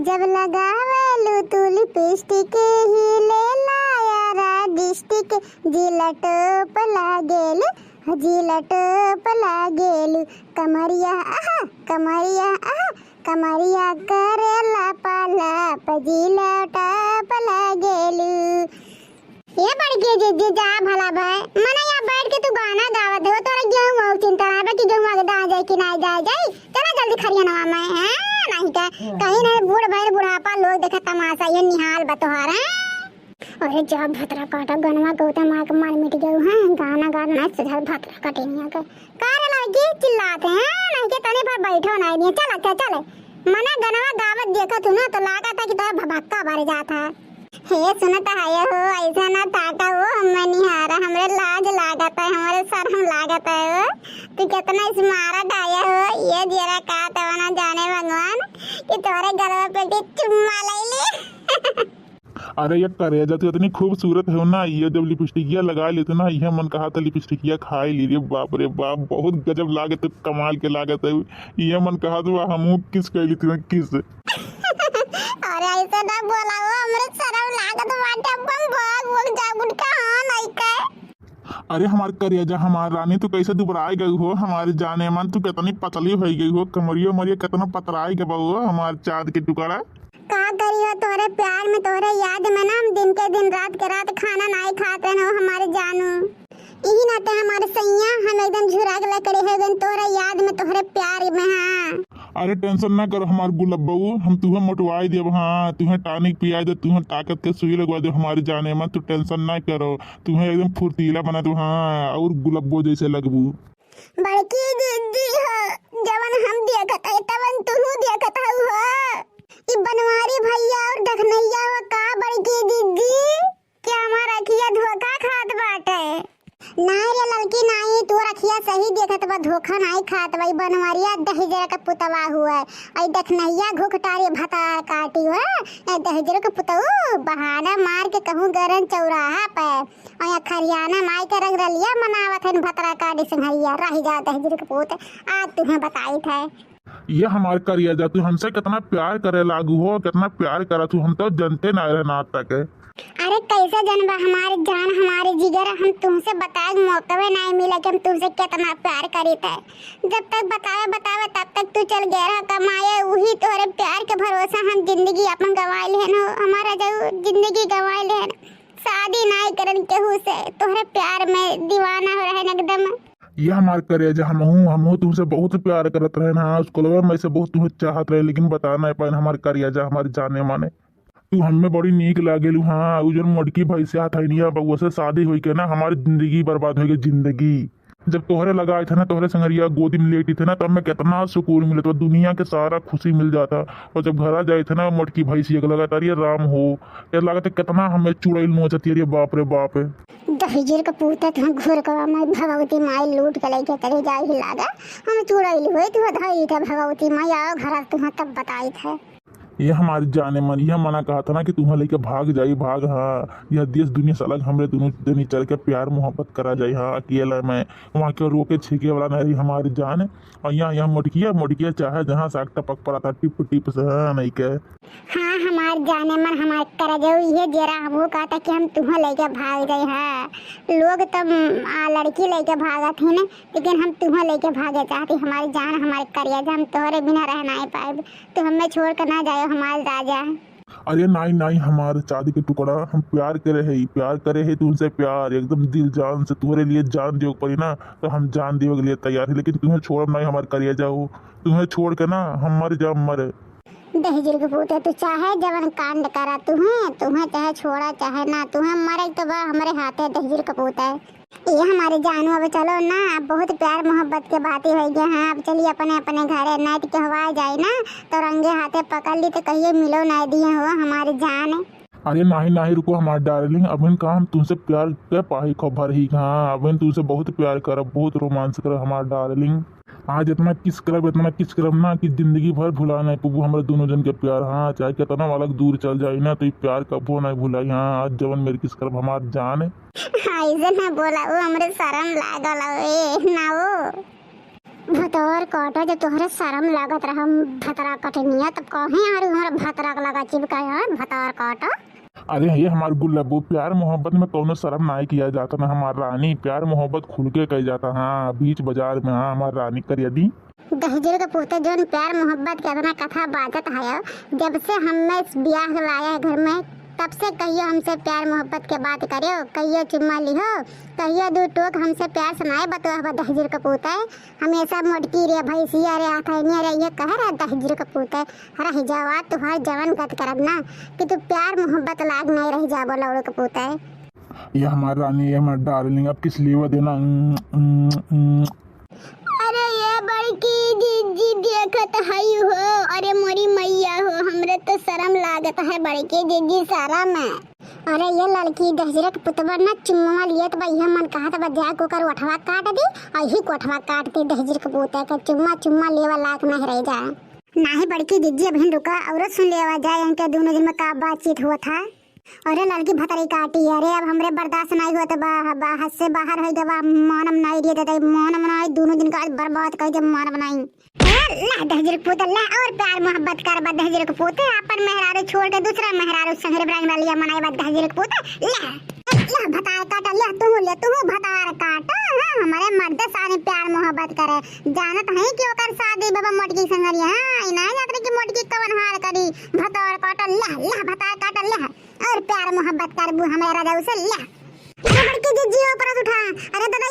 जब लगावेलू तू लिपस्टिक हिले लाया डिस्टिक जिलटोप लागेलू जिलटोप लागेलू कमरिया कमरिया करेला पालाप जिलटोप लागेलू। ये बढ़ गए जी जा भला भाई मना यहाँ बैठ के तू गाना गावत हो तोरा गेहूं और चिंता है कि गेहूं आगे दा जाए कि नहीं जाए चला जल्दी खरिया नवा मैं हैं नहीं का कहीं नहीं बूढ़ भाई बुढ़ापा लोग देखे तमाशा ये निहाल बतोहार है। अरे जब भतरा काटा गनवा गौतम मार के मार मिट गए हैं गाना गाना सुधर भतरा कटे नहीं का कार लड़की चिल्लाते हैं नहीं के तने पर बैठो नहीं चले मना गनवा गावत देखा तू ना तो लागा था कि तोरा भभक्का भर जाता है। हे सुनता है हो ऐसा ना ताका वो हमें निहारा हमरे लाज लागत है हमारे शर्म लागत है वो तू कितना स्मारक आया हो ये जरा का तवना जाने भगवान कि तोरे गलवा पे चुम्मा ले ले। अरे ये करेजा तू इतनी खूबसूरत हो ना ये जब लिपस्टिकिया लगा लेते ना यह मन कहा था लिपस्टिकिया खाई ली रे बाप बहुत गजब लागत कमाल के लागत है ये मन कहा तो हम किस कैली तुम्हें किस। अरे ऐसा ना बोला वो हमरे शर्म लागत बाटे बम बोल जा गुटका हां नहीं का। अरे हमार करेजा हमार रानी तू कैसे दुबराई गई हो हमारे जाने मन तू कितनी पतली हो गई हो कमरिया मरिया कितना पतराई गई हो हमार चाँद के टुकड़ा का करी हो तोरे प्यार में तोरे याद में ना हम दिन के दिन रात के रात खाना नहीं खाते हो हमारे जानू यही नाते हमारे सैया हम एकदम झुरा के लकड़े हो गए तोरे याद में तोरे प्यार में। हाँ अरे टेंशन ना करो हमार गुलब्बू हम तुम्हें मोटवाई देव हाँ तुम्हें टॉनिक पिया दे तुम्हें ताकत के सुई लगवा दे हमारे जाने में तू टेंशन ना करो तुम्हें एकदम फुर्तीला बना दो हाँ और गुलब्बो जैसे लगबू। बड़की दीदी हो जवन हम देखत है तवन तू देखत हो ई बनवारी भैया और दखनैया हो का बड़की दीदी क्या हमारा रखिया धोखा खात बाटे नहीं रे लड़की नहीं तू रखिया सही देखत बा धोखा नहीं खात बा बनवारिया दहेजरा का पुतवा हुआ आई दखनैया घोखटारी भता काटी हुआ ए दहेजरा का पुतऊ बहाना मार के कहूं गरन चौराहा पे और खरियाना माई के रंग रलिया मनावत है भतरा काटी संघरिया रह जा दहेजरा का पुत आज तुम्हें बताई था ये हमारे करिया जा तू हमसे कितना प्यार करे लागू हो कितना प्यार करा तू हम तो जनते ना रहना तक। अरे कैसे जनबा हमारे जान हमारे जिगर हम तुमसे बताए मौका नहीं मिला कि हम तुमसे कितना प्यार करी थे जब तक बतावे तब तक तू चल गया कमाए वही तोरे प्यार के भरोसा हम जिंदगी अपन गंवाई लेन हमारा जो जिंदगी गंवाई लेन शादी नहीं करन केहू से तोरे प्यार में दीवाना हो रहे एकदम। ये हमारे करेजा हम तुमसे बहुत प्यार करत रहे ना स्कूल में से बहुत तुम्हें चाहत रहे लेकिन बता नहीं पाए हमारे करेजा हमारे जाने माने तू हमें बड़ी नीक लागेलू हाँ जो मोटकी भाई से हाथ है बउआ से शादी हुई के ना हमारी जिंदगी बर्बाद हो गई जिंदगी जब तोहरे लगाए थे ना तोहरे संगरिया गोदी में लेटी थे ना तब मैं कितना सुकून मिले तो दुनिया के सारा खुशी मिल जाता और जब घर आ जाए थे ना मोटकी भाई से लगा तारी राम हो ये लगा कितना हमें चुड़ैल नोचती रे बाप दहेजर का पूता था घोर का मैं भगवती माई लूट के लेके करे जाए ही लागा हम चुड़ैल हुए तू धई था भगवती माई आओ घर तुम्हें तब बताई था ये हमारी जाने मन यह मना कहा था ना कि तुम्हें लेके भाग जाई भाग हाँ यह देश दुनिया से अलग हमरे दोनों जनी चल के प्यार मोहब्बत करा जाए हाँ अकेला मैं वहाँ के रोके छीके वाला नहीं हमारी जान और यहाँ मोटकिया चाहे जहाँ से टपक पड़ा था टिप से हाँ नहीं के। हाँ हमार जाने मन हमार कर जाओ ये जरा हमको कहता कि हम तुम्हें लेके भाग जाए हाँ लोग तब लड़की लेके भागत है ना लेकिन हम तुम्हें लेके भागे चाहती हमारी जान हमारे करिया हम तोहरे बिना रह नहीं पाए तो हमें छोड़ कर ना जाए हमारे राजा। अरे नहीं हमारे चांदी के टुकड़ा हम प्यार करे है तुमसे प्यार एकदम दिल जान से तुम्हारे लिए जान दियो पड़ी ना तो हम जान दियो के लिए तैयार है लेकिन तुम्हें छोड़ नहीं हमारे करिया जाओ तुम्हें छोड़ के ना हम मर जाओ मरे। दहेजर के पूते तू चाहे जवन कांड करा तुम्हें चाहे छोड़ा चाहे ना तुम्हें मरे तो वह हमारे हाथ है दहेजर का पूता है ये हमारे जानू अब चलो ना अब बहुत प्यार मोहब्बत के बातें हो गई हाँ अब चलिए अपने अपने घरे नाइट के हवा जाए ना तो रंगे हाथे पकड़ ली तो कहिए मिलो नहीं दिए हो हमारी जान। अरे नहीं रुको हमारे डार्लिंग अबिन का हम तुमसे प्यार के पाही खबर ही हाँ अबिन तुमसे बहुत प्यार करब बहुत रोमांस करब हमारे डार्लिंग आज इतना किस करब ना कि जिंदगी भर भुला नहीं पबू हमारे दोनों जन के प्यार हाँ चाहे कितना अलग दूर चल जाए ना तो प्यार कबो नहीं भुलाई हाँ आज जवन मेरी किस करब हमार जान है। ऐसे ना बोला वो हमरे शर्म लागल ना वो भतौर काटा जब तोहरे शर्म लागत रहा भतरा कटनिया तब कहे यार हमारा भतरा लगा चिपका यार भतौर काटा। अरे ये हमार गुल्लबू प्यार मोहब्बत में कोनो शर्म नहीं किया जाता ना हमार रानी, प्यार मोहब्बत खुल के कही जाता। हाँ बीच बाजार में हाँ हमार रानी करिया दी दहजर के पोते जोन प्यार मोहब्बत के अपना कथा बाजत है जब से हमने इस ब्याह लाया है घर में तब से कहियो हमसे प्यार मोहब्बत के बात करियो, कहियो चुम्मा लिहो, कहियो दो टोक हमसे प्यार सुनाए बतवा दहजर का पोता है हमेशा मोटकी रे भैंसिया रे आथैनिया रे ये कह रहा दहजर का पोता है। रह जावा तुहार जवन गत करब ना कि तू प्यार मोहब्बत लाग नहीं रह जाबो लौड़ो का पोता है। ये हमार रानी ये हमार डार्लिंग अब किस लिए देना। अरे ये बड़की दीदी देखत हई हो, अरे मोरी मैया हो हमरे तो शर्म लागत है बड़की दीदी सारा में। अरे ये लड़की दहजरक पुतबर ना चुम्मा लिए तो भैया मन कहा था बजा को कर उठवा काट दी और ही कोठवा काट के दहजर के पोता का चुम्मा लेवा लायक नहीं रह जा। नाही बड़की दीदी अभी रुका औरत सुन लेवा जाए इनके दोनों दिन में का बातचीत हुआ था। अरे लड़की भतरी काटी अरे अब हमरे बर्दाश्त नहीं हुआ तो हद से बाहर है जब मानम नहीं रही तो मानम नहीं दोनों दिन का बर्बाद कर जब मानम नहीं ला दहजर पोते ला और प्यार मोहब्बत कर बा दहजर के पोते अपन मेहरारू छोड़ के दूसरा मेहरारू संगरे ब्रांड वाली मनाई बा दहजर के पोते ला भतार काटा ला तू भतार काटा। हां हमारे मर्द सारे प्यार मोहब्बत करे जानत है कि ओकर शादी बाबा मोटकी संगरिया। हां इना जात की मोटकी कवन हाल करी भतार काटा ला भतार काटा ला और प्यार मोहब्बत करबू हमारे राजा उसे ला। अरे बड़की जीजी ऊपर उठा अरे दादा